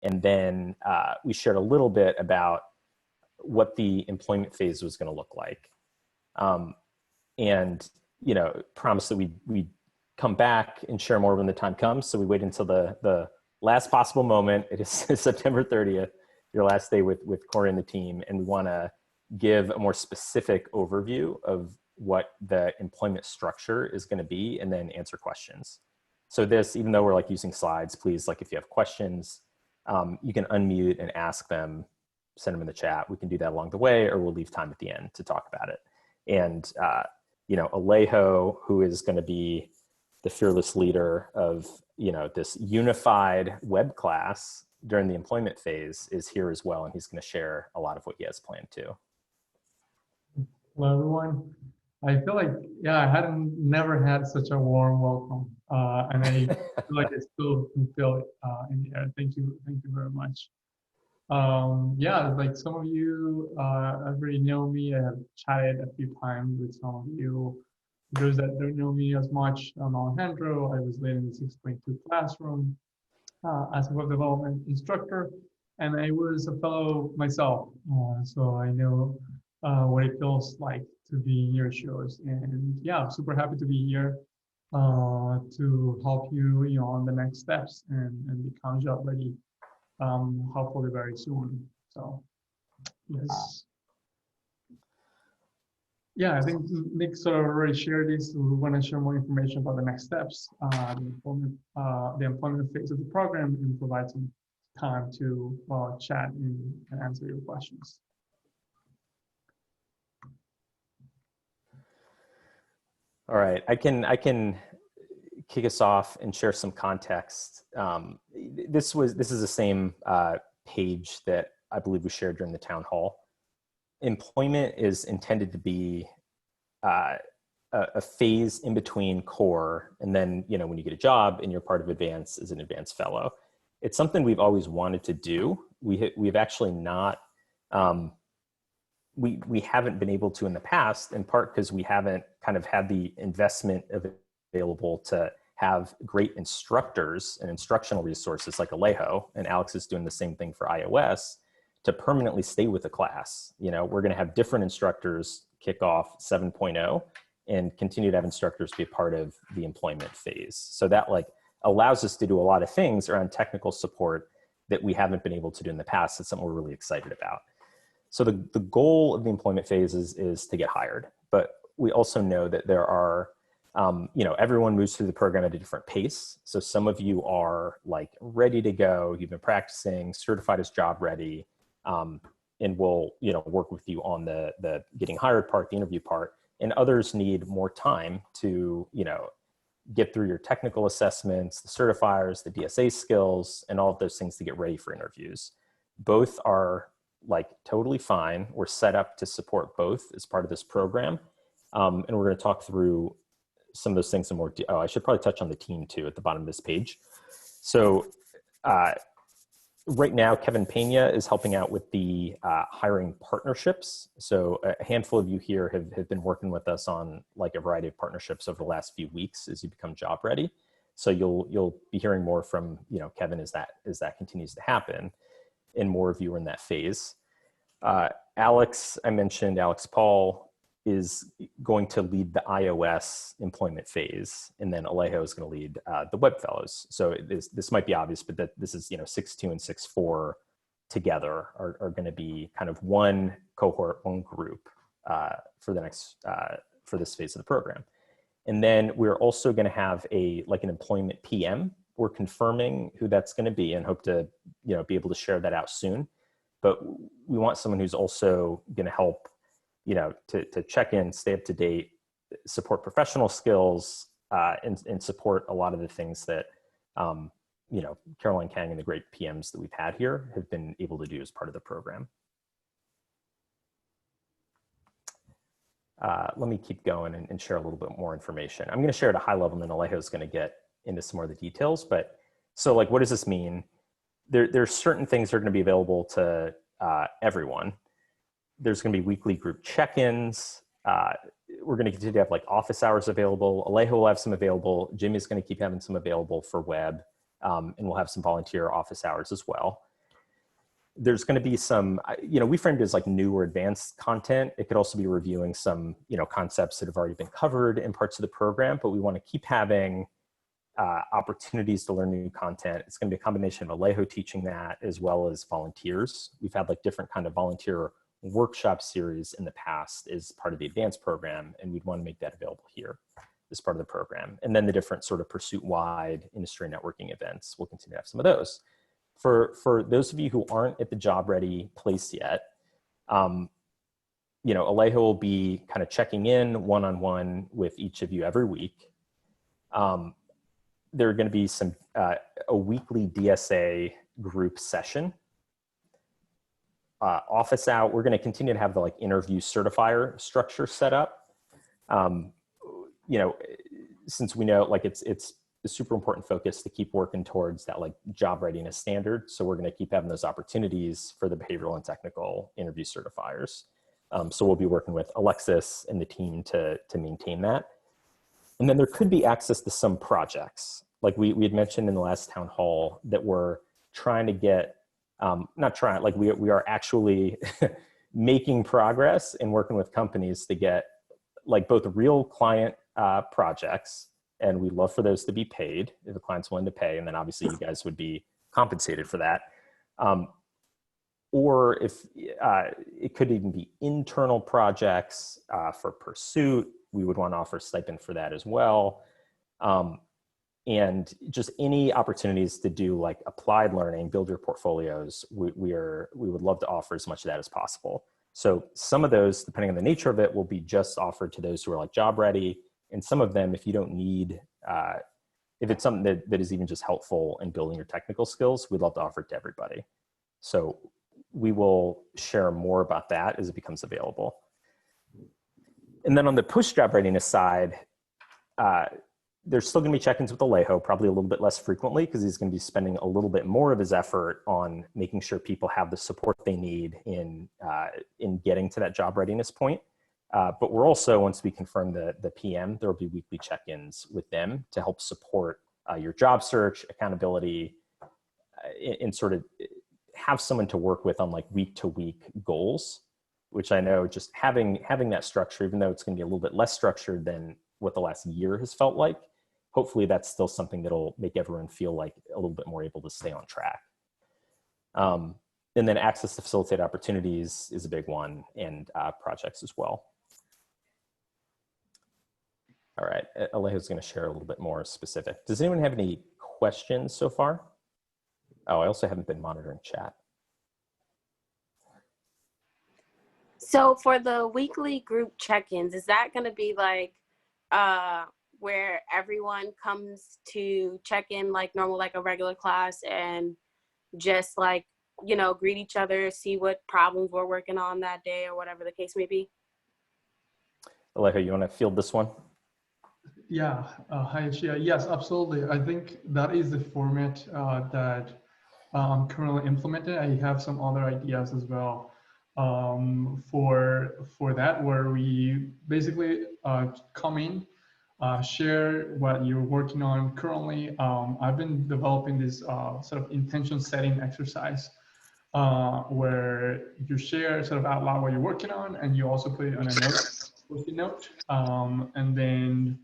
And then we shared a little bit about what the employment phase was going to look like. And, you know, promised that we'd come back and share more when the time comes. So we wait until the last possible moment. It is September 30th, your last day with Corey and the team. And we want to give a more specific overview of what the employment structure is going to be, and then answer questions. So this, even though we're like using slides, please, like if you have questions, you can unmute and ask them, send them in the chat. We can do that along the way, or we'll leave time at the end to talk about it. And, you know, Alejo, who is going to be the fearless leader of, you know, this unified web class during the employment phase, is here as well. And he's going to share a lot of what he has planned too. Hello, everyone. I feel like, yeah, I never had such a warm welcome. And I feel like I still can feel it in the air. Thank you very much. Yeah, like some of you already know me. I have chatted a few times with some of you. Those that don't know me as much, I'm Alejandro. I was leading the 6.2 classroom as a web development instructor, and I was a fellow myself. So I know what it feels like to be in your shoes. And yeah, I'm super happy to be here to help you, you know, on the next steps and become job ready, hopefully very soon. So yes. Yeah, I think Nick sort of already shared this. We want to share more information about the next steps, the employment phase of the program, and provide some time to chat and answer your questions. All right, I can kick us off and share some context. This is the same page that I believe we shared during the town hall. Employment is intended to be a phase in between core, and then, you know, when you get a job and you're part of advance as an advanced fellow. It's something we've always wanted to do. We've actually not. We haven't been able to in the past, in part because we haven't kind of had the investment available to have great instructors and instructional resources like Alejo, and Alex is doing the same thing for iOS, to permanently stay with the class. You know, we're going to have different instructors kick off 7.0 and continue to have instructors be a part of the employment phase. So that like allows us to do a lot of things around technical support that we haven't been able to do in the past. It's something we're really excited about. So the goal of the employment phase is to get hired, but we also know that there are, you know, everyone moves through the program at a different pace. So some of you are like ready to go, you've been practicing, certified as job ready, and we'll, you know, work with you on the getting hired part, the interview part, and others need more time to, you know, get through your technical assessments, the certifiers, the DSA skills, and all of those things to get ready for interviews. Both are like totally fine. We're set up to support both as part of this program. And we're going to talk through some of those things in more detail. Oh, I should probably touch on the team too at the bottom of this page. So right now, Kevin Pena is helping out with the hiring partnerships. So a handful of you here have been working with us on like a variety of partnerships over the last few weeks as you become job ready. So you'll be hearing more from, you know, Kevin as that continues to happen, and more of you are in that phase. Alex, I mentioned Alex Paul is going to lead the iOS employment phase, and then Alejo is going to lead the web fellows. So this might be obvious, but that this is, you know, 6.2 and 6.4 together are going to be kind of one cohort, one group for the next for this phase of the program. And then we're also going to have an employment PM. We're confirming who that's going to be and hope to, you know, be able to share that out soon. But we want someone who's also going to help, you know, to check in, stay up to date, support professional skills, and support a lot of the things that, you know, Caroline Kang and the great PMs that we've had here have been able to do as part of the program. Let me keep going and share a little bit more information. I'm going to share at a high level, and then Alejo is going to get into some more of the details. But so like, what does this mean? There's certain things that are going to be available to everyone. There's going to be weekly group check-ins. We're going to continue to have like office hours available. Alejo will have some available. Jimmy's going to keep having some available for web. And we'll have some volunteer office hours as well. there's going to be some, we framed it as like new or advanced content. It could also be reviewing some, concepts that have already been covered in parts of the program, but we want to keep having opportunities to learn new content. It's going to be a combination of Alejo teaching that as well as volunteers. We've had like different kind of volunteer workshop series in the past as part of the advanced program, and we'd want to make that available here as part of the program. And then the different sort of pursuit-wide industry networking events, we'll continue to have some of those. For those of you who aren't at the job ready place yet, Alejo will be kind of checking in one-on-one with each of you every week. There are going to be some a weekly DSA group session. Office out, we're going to continue to have the like interview certifier structure set up. Since we know like it's a super important focus to keep working towards that like job readiness standard. So we're going to keep having those opportunities for the behavioral and technical interview certifiers. So we'll be working with Alexis and the team to maintain that. And then there could be access to some projects. Like we had mentioned in the last town hall that we're trying to get, we are actually making progress and working with companies to get like both real client projects, and we'd love for those to be paid if the client's willing to pay, and then obviously you guys would be compensated for that. Or if it could even be internal projects for Pursuit, we would want to offer stipend for that as well. And just any opportunities to do like applied learning, build your portfolios, we would love to offer as much of that as possible. So some of those, depending on the nature of it, will be just offered to those who are like job ready. And some of them, if you don't need, if it's something that is even just helpful in building your technical skills, we'd love to offer it to everybody. So we will share more about that as it becomes available. And then on the post-job readiness side, there's still going to be check-ins with Alejo, probably a little bit less frequently because he's going to be spending a little bit more of his effort on making sure people have the support they need in getting to that job readiness point. But we're also, once we confirm the PM, there will be weekly check-ins with them to help support your job search, accountability, and sort of have someone to work with on like week-to-week goals, which I know just having that structure, even though it's going to be a little bit less structured than what the last year has felt like, hopefully that's still something that'll make everyone feel like a little bit more able to stay on track. And then access to facilitate opportunities is a big one, and projects as well. All right, Alejo's going to share a little bit more specific. Does anyone have any questions so far? Oh, I also haven't been monitoring chat. So for the weekly group check-ins, is that going to be like where everyone comes to check in like normal, like a regular class, and just like, greet each other, see what problems we're working on that day or whatever the case may be? Alejo, you want to field this one? Yeah, hi, Ashia. Yes, absolutely. I think that is the format that I'm currently implementing. I have some other ideas as well for that, where we basically come in, share what you're working on currently. I've been developing this sort of intention setting exercise where you share sort of out loud what you're working on, and you also put it on a post-it note, and then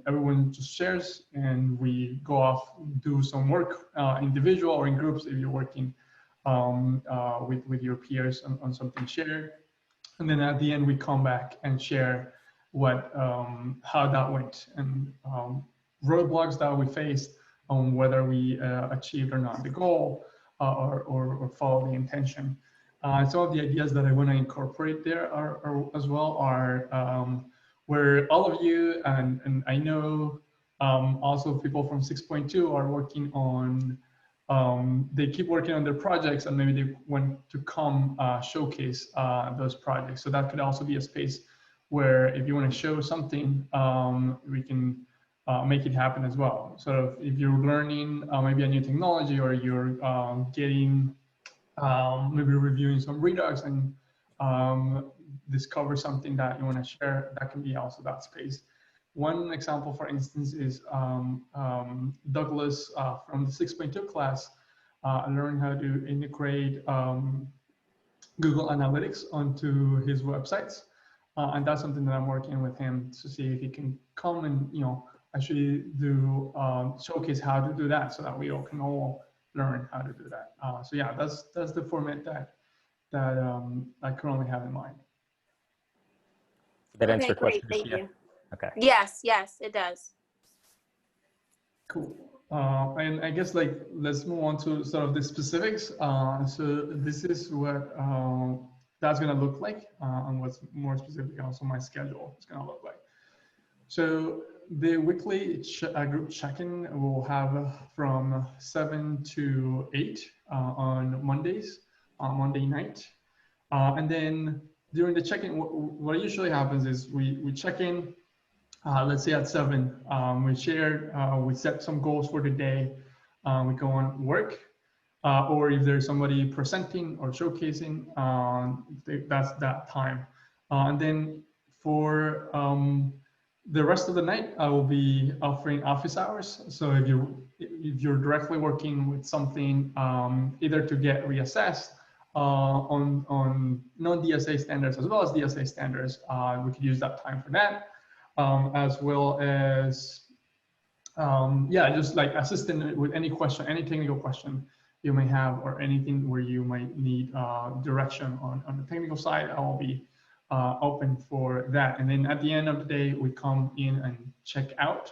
everyone just shares, and we go off, do some work individual or in groups if you're working with your peers on something shared. And then at the end, we come back and share how that went, and roadblocks that we faced, on whether we achieved or not the goal, or follow the intention. Some of the ideas that I want to incorporate there are as well are where all of you, and I know also people from 6.2 are working on, they keep working on their projects, and maybe they want to come showcase those projects. So that could also be a space where if you want to show something, we can make it happen as well. So if you're learning maybe a new technology, or you're getting, maybe reviewing some Redux and discover something that you want to share, that can be also that space. One example, for instance, is Douglas from the 6.2 class learn how to integrate Google Analytics onto his websites. And that's something that I'm working with him to see if he can come and, actually do showcase how to do that so that we all can all learn how to do that. So yeah, that's the format that I currently have in mind. Did that answer Okay, your great. question? Thank Lucia? you. Okay. Yes, it does. Cool. And I guess let's move on to sort of the specifics. So this is what that's going to look like, and what's more specifically also my schedule is going to look like. So the weekly group check-in will have from 7 to 8 on Mondays, Monday night. And then during the check-in, what usually happens is we check in, let's say at 7, we share, we set some goals for the day, we go on work, or if there's somebody presenting or showcasing, that's that time. And then for the rest of the night, I will be offering office hours. So if you're directly working with something, either to get reassessed on non-DSA standards as well as DSA standards, we could use that time for that, as well as just like assisting with any question, any technical question you may have, or anything where you might need direction on the technical side. I will be open for that. And then at the end of the day, we come in and check out,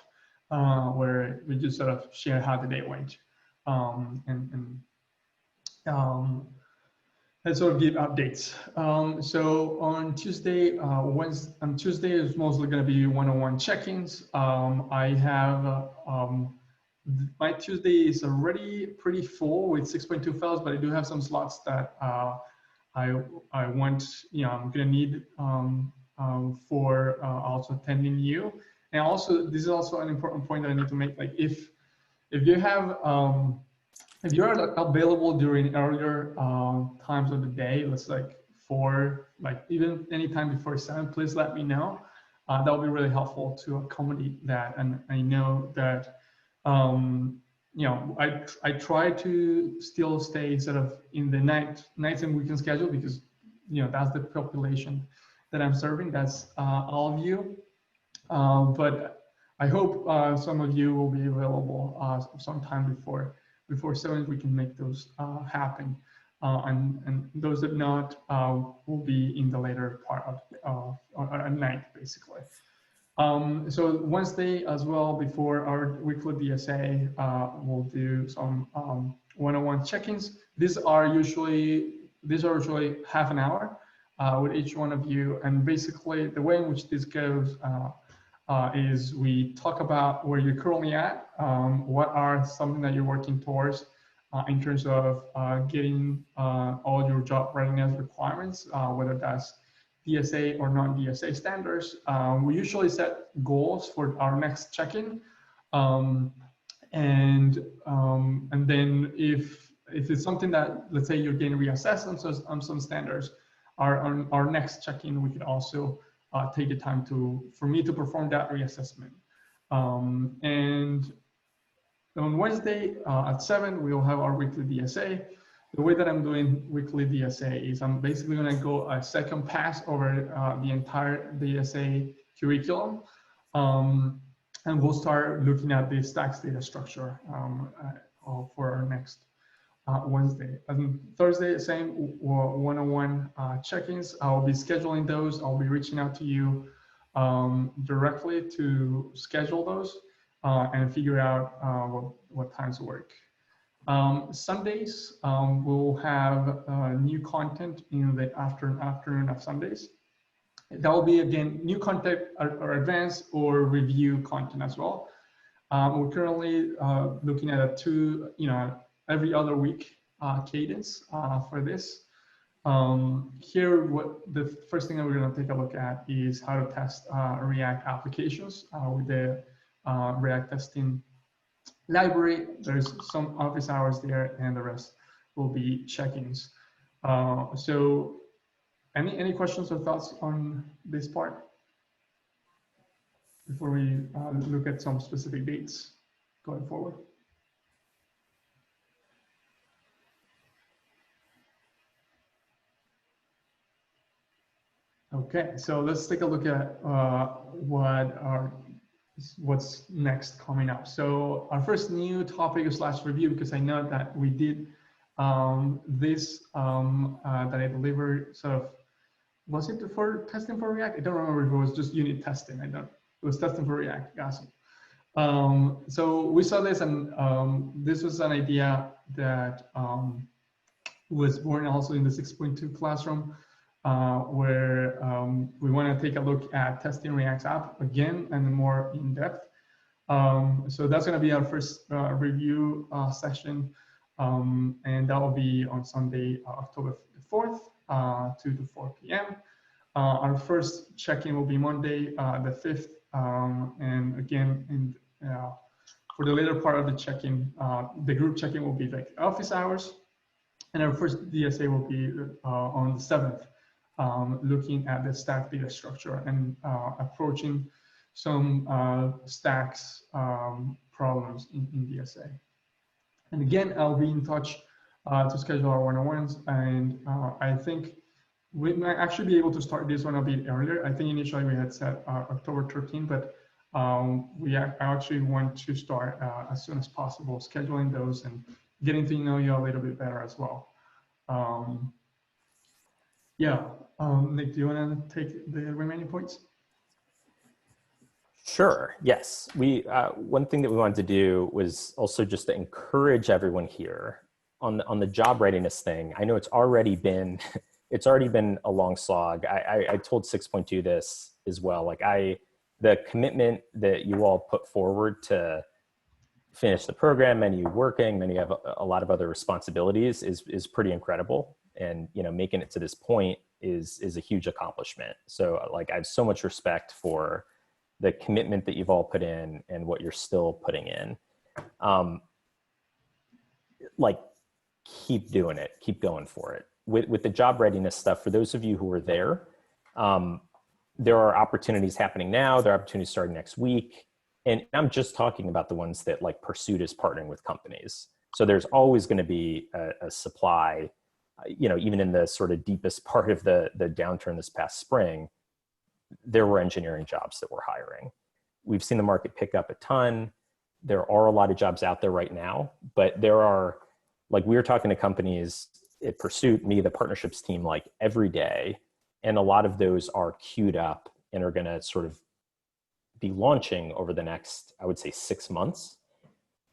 where we just sort of share how the day went, and sort of give updates. So on Tuesday, on Tuesday is mostly going to be one-on-one check-ins. I have my Tuesday is already pretty full with 6.2 files, but I do have some slots that I want, I'm going to need for also attending you. And also, this is also an important point that I need to make. Like if you have if you're available during earlier times of the day, let's like 4, like even any time before 7, please let me know. That will be really helpful to accommodate that. And I know that, I try to still stay sort of in the nights and weekend schedule because, that's the population that I'm serving. That's all of you. But I hope some of you will be available sometime before 7, we can make those happen. And those that not will be in the later part of at night, basically. So Wednesday as well, before our weekly DSA, we'll do some one-on-one check-ins. These are usually half an hour with each one of you. And basically the way in which this goes is we talk about where you're currently at, what are something that you're working towards in terms of getting all your job readiness requirements, whether that's DSA or non-DSA standards. We usually set goals for our next check-in, and then if it's something that, let's say, you're getting reassessed on some standards, our next check-in, we could also take the time for me to perform that reassessment. And on Wednesday at 7, we'll have our weekly DSA. The way that I'm doing weekly DSA is I'm basically going to go a second pass over the entire DSA curriculum. And we'll start looking at the stacks data structure for our next Wednesday. And Thursday, same one-on-one check-ins. I'll be scheduling those. I'll be reaching out to you directly to schedule those and figure out what times work. Sundays, we'll have new content in the afternoon of Sundays. That will be, again, new content or advanced or review content as well. We're currently looking at a 2, every other week cadence for this. Here, the first thing that we're going to take a look at is how to test React applications with the React testing library. There's some office hours there, and the rest will be check-ins. So any questions or thoughts on this part before we look at some specific dates going forward? Okay, so let's take a look at what's next coming up. So our first new topic is slash review, because I know that we did this that I delivered sort of, was it for testing for React? I don't remember if it was just unit testing. I don't. It was testing for React. Awesome. So we saw this, and this was an idea that was born also in the 6.2 classroom, where we want to take a look at testing React's app again and more in depth. So that's going to be our first review session, and that will be on Sunday, October 4th, 2 to 4 p.m. Our first check-in will be Monday, the 5th, and again, for the later part of the check-in, the group check-in will be like office hours, and our first DSA will be on the 7th, looking at the stack data structure and approaching some stacks problems in DSA. And again, I'll be in touch to schedule our one-on-ones, and I think we might actually be able to start this one a bit earlier. I think initially we had set October 13th, but I actually want to start as soon as possible, scheduling those and getting to know you a little bit better as well. Nick, do you want to take the remaining points? Sure. Yes. One thing that we wanted to do was also just to encourage everyone here on the job readiness thing. I know it's already been a long slog. I told 6.2 this as well. Like the commitment that you all put forward to finish the program, many of you working, many have a lot of other responsibilities, is pretty incredible. And making it to this point is a huge accomplishment. So like I have so much respect for the commitment that you've all put in and what you're still putting in. Like keep doing it, keep going for it. With the job readiness stuff, for those of you who are there, there are opportunities happening now. There are opportunities starting next week. And I'm just talking about the ones that like Pursuit is partnering with companies. So there's always going to be a supply, even in the sort of deepest part of the downturn this past spring, there were engineering jobs that we're hiring. We've seen the market pick up a ton. There are a lot of jobs out there right now, but there are, like we were talking to companies at Pursuit, me, the partnerships team, like every day. And a lot of those are queued up and are going to sort of be launching over the next, I would say, 6 months.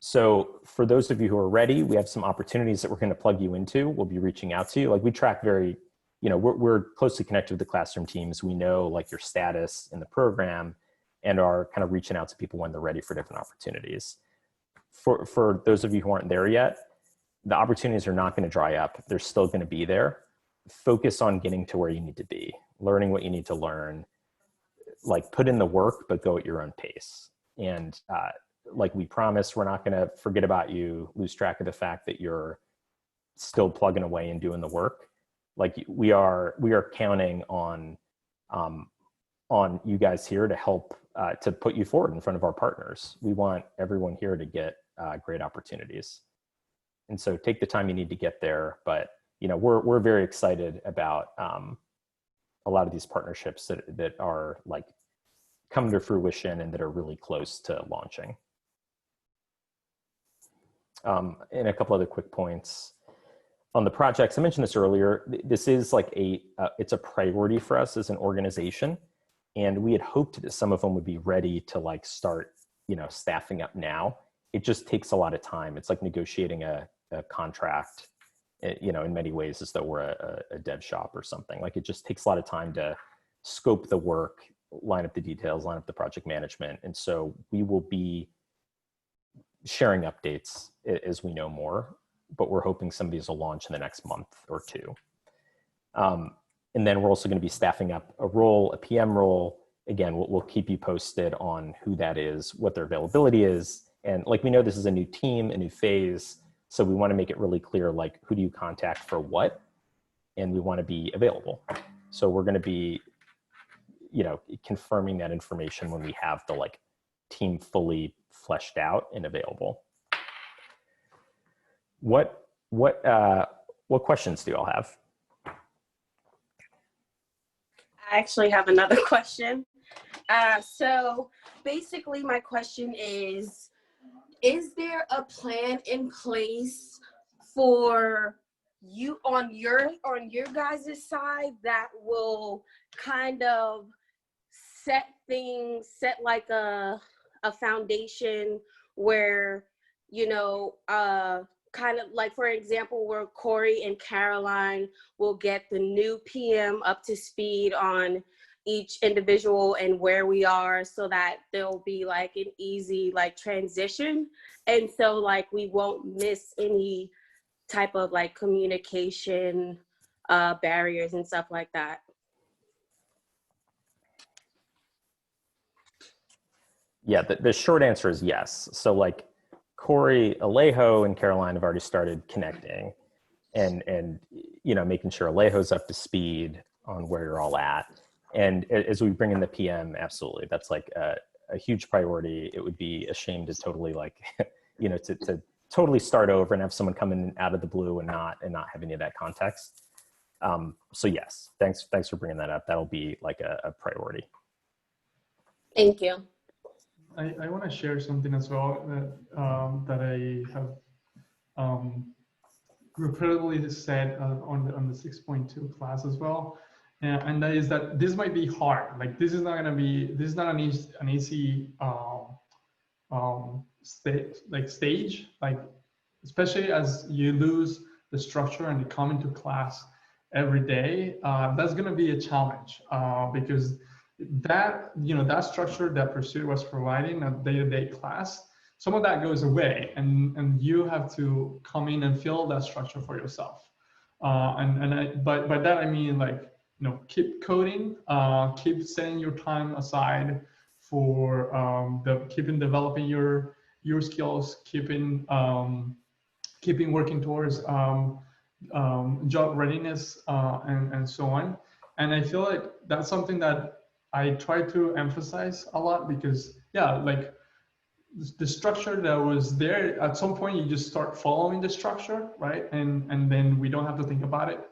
So for those of you who are ready, we have some opportunities that we're going to plug you into. We'll be reaching out to you. Like we track we're closely connected with the classroom teams. We know like your status in the program and are kind of reaching out to people when they're ready for different opportunities. For those of you who aren't there yet, the opportunities are not going to dry up. They're still going to be there. Focus on getting to where you need to be, learning what you need to learn, like put in the work, but go at your own pace. And like we promised, we're not going to forget about you, lose track of the fact that you're still plugging away and doing the work. Like we are counting on you guys here to help to put you forward in front of our partners. We want everyone here to get great opportunities. And so take the time you need to get there. But we're very excited about a lot of these partnerships that are like come to fruition and that are really close to launching. And a couple other quick points on the projects. I mentioned this earlier. This is like it's a priority for us as an organization. And we had hoped that some of them would be ready to like start, staffing up now. It just takes a lot of time. It's like negotiating a contract, in many ways as though we're a dev shop or something. Like it just takes a lot of time to scope the work, line up the details, line up the project management. And so we will be sharing updates as we know more, but we're hoping some of these will launch in the next month or two. And then we're also going to be staffing up a PM role. Again, we'll keep you posted on who that is, what their availability is. And like, we know this is a new team, a new phase. So we want to make it really clear, like, who do you contact for what? And we want to be available. So we're going to be, confirming that information when we have the like team fully fleshed out and available. What questions do you all have? I actually have another question. So basically my question is there a plan in place for you on your guys' side that will kind of set like a foundation where, you know, kind of like, for example, where Corey and Caroline will get the new PM up to speed on each individual and where we are, so that there'll be like an easy like transition, and so like we won't miss any type of like communication barriers and stuff like that. Yeah, the short answer is yes. So like Corey Alejo and Caroline have already started connecting and you know, making sure Alejo's up to speed on where you're all at. And as we bring in the PM, absolutely, that's like a huge priority. It would be a shame to totally like, you know, to totally start over and have someone come in out of the blue and not have any of that context. So yes, thanks for bringing that up. That'll be like a priority. Thank you. I want to share something as well that I have repeatedly said on the 6.2 class as well, and that is that this might be hard. Like this is not an easy stage, like especially as you lose the structure and you come into class every day. That's going to be a challenge because that, you know, that structure that Pursuit was providing a day-to-day class, some of that goes away, and you have to come in and fill that structure for yourself. But by that I mean, like, you know, keep coding, keep setting your time aside for keeping developing your skills, keeping working towards job readiness and so on. And I feel like that's something that I try to emphasize a lot, because yeah, like the structure that was there, at some point you just start following the structure, right? And then we don't have to think about it.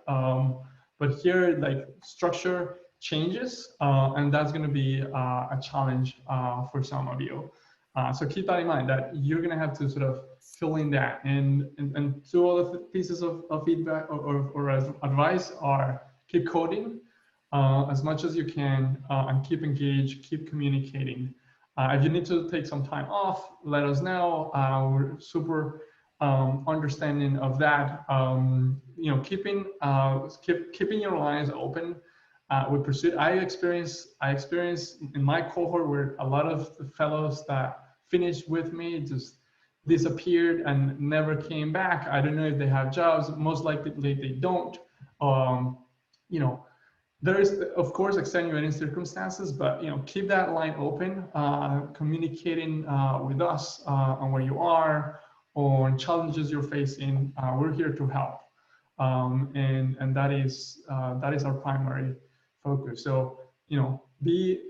But here, like, structure changes, and that's going to be a challenge for some of you. So keep that in mind, that you're going to have to sort of fill in that. And two other pieces of feedback or advice are: keep coding as much as you can, and keep engaged, keep communicating. If you need to take some time off, let us know. We're super understanding of that. You know, keeping your lines open with Pursuit. I experienced in my cohort where a lot of the fellows that finished with me just disappeared and never came back. I don't know if they have jobs. Most likely they don't. You know, there is, of course, extenuating circumstances, but, you know, keep that line open, communicating with us on where you are, on challenges you're facing. We're here to help, and that is our primary focus. So, you know, be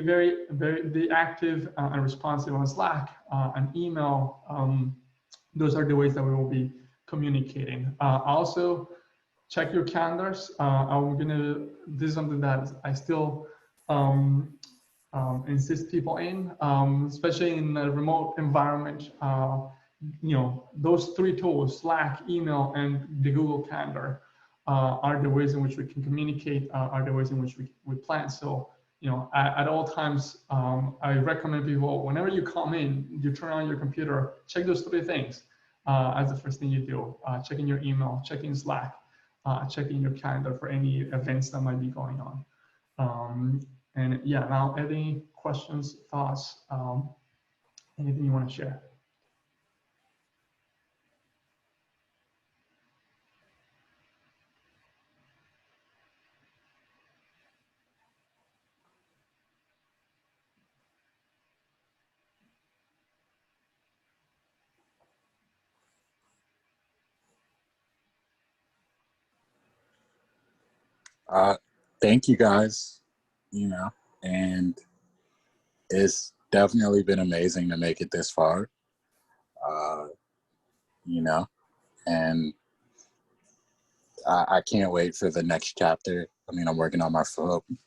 very active and responsive on Slack and email. Those are the ways that we will be communicating. Also, check your calendars. This is something that I still insist people in, especially in a remote environment. You know, those three tools, Slack, email, and the Google Calendar, are the ways in which we can communicate, are the ways in which we plan. So, you know, at all times, I recommend people, whenever you come in, you turn on your computer, check those three things as the first thing you do. Checking your email, checking Slack, checking your calendar for any events that might be going on. And yeah, now any questions, thoughts, anything you want to share? Thank you guys, you know, and it's definitely been amazing to make it this far, you know, and I can't wait for the next chapter. I mean, I'm working on my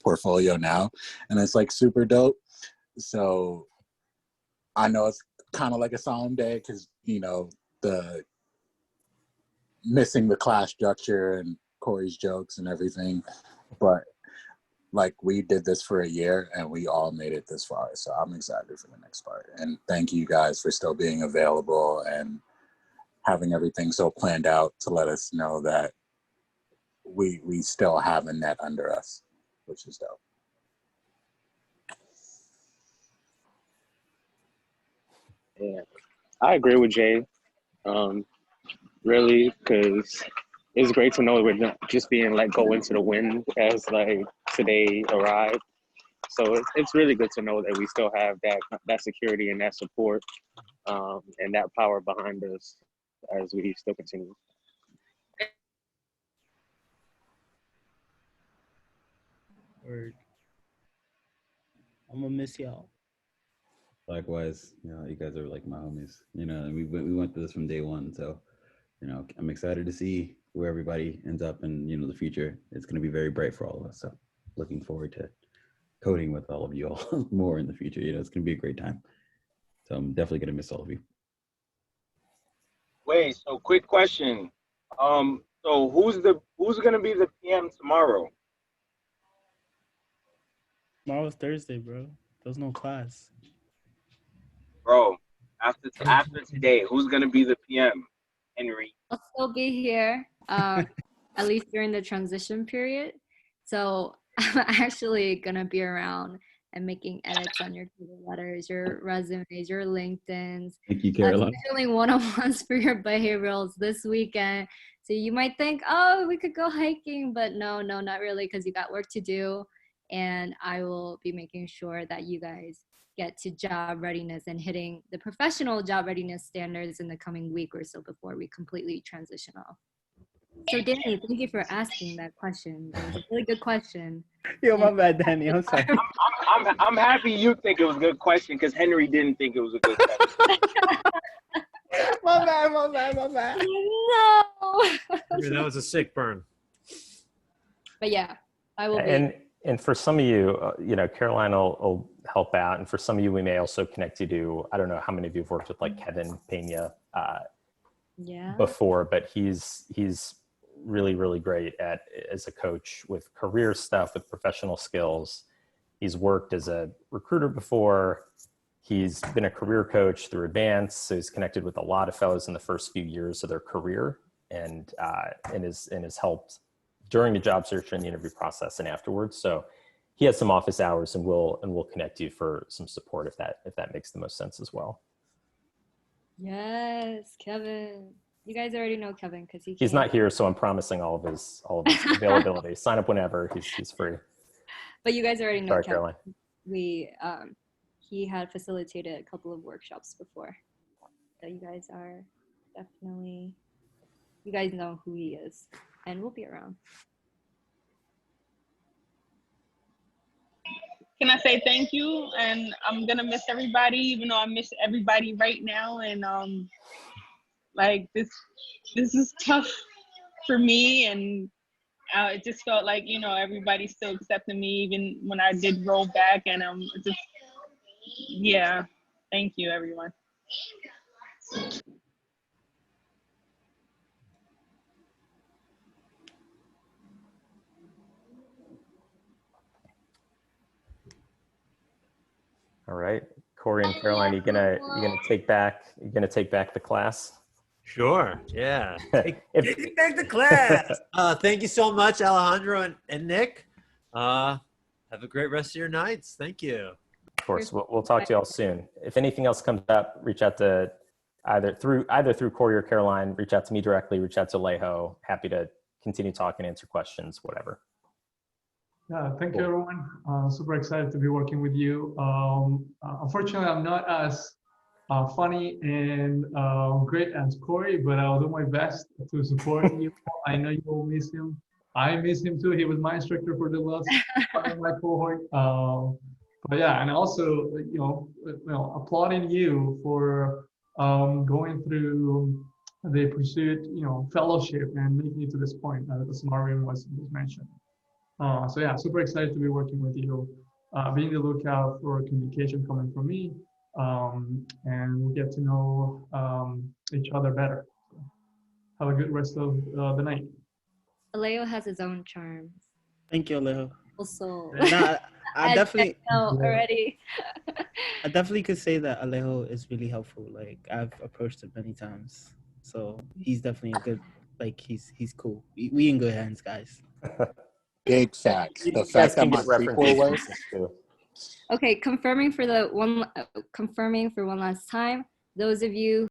portfolio now, and it's like super dope. So I know it's kind of like a solemn day because, you know, the missing the class structure and Corey's jokes and everything. But like, we did this for a year and we all made it this far. So I'm excited for the next part. And thank you guys for still being available and having everything so planned out to let us know that we still have a net under us, which is dope. Yeah, I agree with Jay. Really, because it's great to know we're not just being let go into the wind as like today arrived. So it's really good to know that we still have that security and that support, and that power behind us as we still continue. Word. I'm gonna miss y'all. Likewise, you know, you guys are like my homies, you know, and we went through this from day one. So, you know, I'm excited to see where everybody ends up in, you know, the future. It's going to be very bright for all of us. So looking forward to coding with all of you all more in the future. You know, it's going to be a great time. So I'm definitely going to miss all of you. Wait, so quick question. So who's gonna be the PM tomorrow? Tomorrow's Thursday, bro. There's no class. Bro, after today, who's gonna be the PM? Henry. I'll still be here, at least during the transition period. So I'm actually gonna be around and making edits on your cover letters, your resumes, your LinkedIn's. Thank you, Caroline. Scheduling one-on-ones for your behaviorals this weekend. So you might think, oh, we could go hiking, but no, not really, because you got work to do. And I will be making sure that you guys get to job readiness and hitting the professional job readiness standards in the coming week or so before we completely transition off. So Danny, thank you for asking that question. It was a really good question. Yo, my bad, Danny. I'm sorry. I'm happy you think it was a good question because Henry didn't think it was a good question. My bad. No. That was a sick burn. But yeah, I will be. And for some of you, you know, Caroline will help out. And for some of you, we may also connect you to, I don't know how many of you have worked with like Kevin Pena before, but he's really, really great as a coach with career stuff, with professional skills. He's worked as a recruiter before. He's been a career coach through Advance. So he's connected with a lot of fellows in the first few years of their career and has helped during the job search and the interview process and afterwards. So he has some office hours and we'll connect you for some support if that makes the most sense as well. Yes, Kevin. You guys already know Kevin because he's not here, so I'm promising all of his availability. Sign up whenever, he's free. But you guys already know Sorry, Kevin. Caroline. He had facilitated a couple of workshops before. So you guys are definitely, you guys know who he is and we'll be around. Can I say thank you? And I'm gonna miss everybody, even though I miss everybody right now. And like this is tough for me, and it just felt like, you know, everybody still accepted me even when I did roll back. And just, yeah, thank you, everyone. All right, Corey and Caroline, you gonna take back the class? Sure. Yeah. Take back the class. Thank you so much, Alejandro and Nick. Have a great rest of your nights. Thank you. Of course, we'll talk to you all soon. If anything else comes up, reach out to either through Corey or Caroline. Reach out to me directly. Reach out to Alejo. Happy to continue talking, answer questions, whatever. Yeah, thank you, everyone. Super excited to be working with you. Unfortunately, I'm not as funny and great as Corey, but I'll do my best to support you. I know you will miss him. I miss him too. He was my instructor for the last part of my cohort. But yeah, and also, you know, applauding you for going through they pursued, fellowship and making it to this point, as Marvin was mentioned. So yeah, super excited to be working with you. Be on the lookout for communication coming from me, and we'll get to know each other better. Have a good rest of the night. Alejo has his own charms. Thank you, Alejo. Also, Nah, I definitely know already. I definitely could say that Alejo is really helpful. Like I've approached him many times, so he's definitely a good. Like he's cool. We in good hands, guys. Big facts. You The guys fact can that my get references prequel from was this too. Okay, confirming for one last time. Those of you